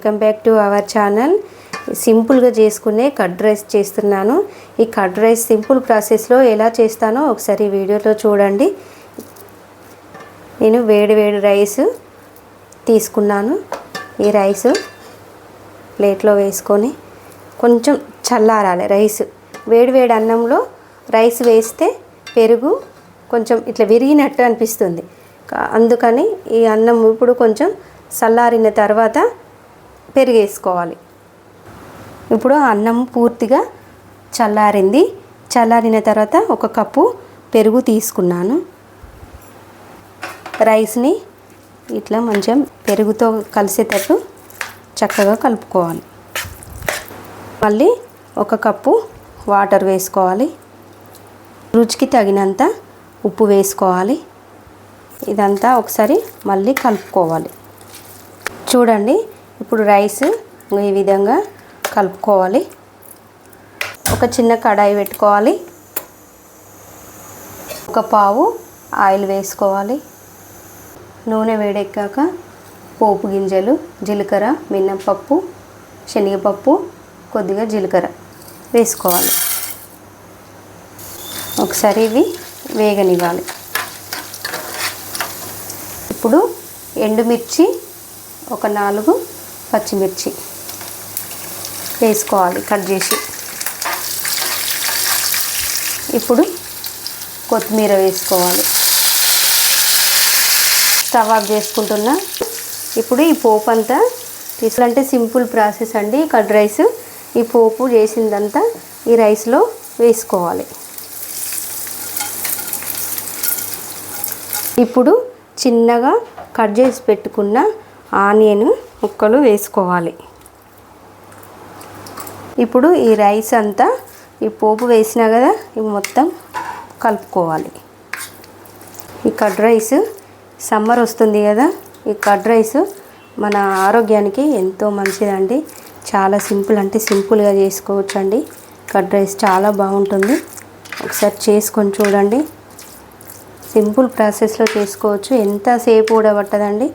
Welcome back to our channel. సింపుల్గా చేసుకునే curd rice చేస్తున్నాను. ఈ కర్డ్ రైస్ సింపుల్ ప్రాసెస్లో ఎలా చేస్తానో ఒకసారి వీడియోలో చూడండి. నేను వేడి రైస్ తీసుకున్నాను. ఈ రైస్ ప్లేట్లో వేసుకొని కొంచెం చల్లారాలి. రైస్ వేడి అన్నంలో రైస్ వేస్తే పెరుగు కొంచెం ఇట్లా విరిగినట్టు అనిపిస్తుంది. అందుకని ఈ అన్నం ఇప్పుడు కొంచెం చల్లారిన తర్వాత పెరుగు వేసుకోవాలి. ఇప్పుడు అన్నం పూర్తిగా చల్లారింది. చల్లారిన తర్వాత ఒక కప్పు పెరుగు తీసుకున్నాను. రైస్ని ఇట్లా మంచిగా పెరుగుతో కలిసేటట్టు చక్కగా కలుపుకోవాలి. మళ్ళీ ఒక కప్పు వాటర్ వేసుకోవాలి. రుచికి తగినంత ఉప్పు వేసుకోవాలి. ఇదంతా ఒకసారి మళ్ళీ కలుపుకోవాలి. చూడండి, ఇప్పుడు రైస్ ఈ విధంగా కలుపుకోవాలి. ఒక చిన్న కడాయి పెట్టుకోవాలి. ఒక పావు ఆయిల్ వేసుకోవాలి. నూనె వేడెక్కాక పోపు గింజలు, జీలకర్ర, మినపప్పు, శనగపప్పు, కొద్దిగా జీలకర్ర వేసుకోవాలి. ఒకసారి ఇవి వేగనివ్వాలి. ఇప్పుడు ఎండుమిర్చి, ఒక 4 పచ్చిమిర్చి వేసుకోవాలి కట్ చేసి. ఇప్పుడు కొత్తిమీర వేసుకోవాలి. స్టవ్ ఆఫ్ చేసుకుంటున్నా. ఇప్పుడు ఈ పోపు అంతా తీసుకుంటే సింపుల్ ప్రాసెస్ అండి కర్డ్ రైస్. ఈ పోపు చేసిందంతా ఈ రైస్లో వేసుకోవాలి. ఇప్పుడు చిన్నగా కట్ చేసి పెట్టుకున్న ఆనియన్ ముక్కలు వేసుకోవాలి. ఇప్పుడు ఈ రైస్ అంతా ఈ పోపు వేసినా కదా, ఇవి మొత్తం కలుపుకోవాలి. ఈ కర్డ్ రైస్ సమ్మర్ వస్తుంది కదా, ఈ కర్డ్ రైస్ మన ఆరోగ్యానికి ఎంతో మంచిదండి. చాలా సింపుల్, అంటే సింపుల్గా చేసుకోవచ్చు అండి. కర్డ్ రైస్ చాలా బాగుంటుంది. ఒకసారి చేసుకొని చూడండి. సింపుల్ ప్రాసెస్లో చేసుకోవచ్చు. ఎంతసేపు కూడా పట్టదండి.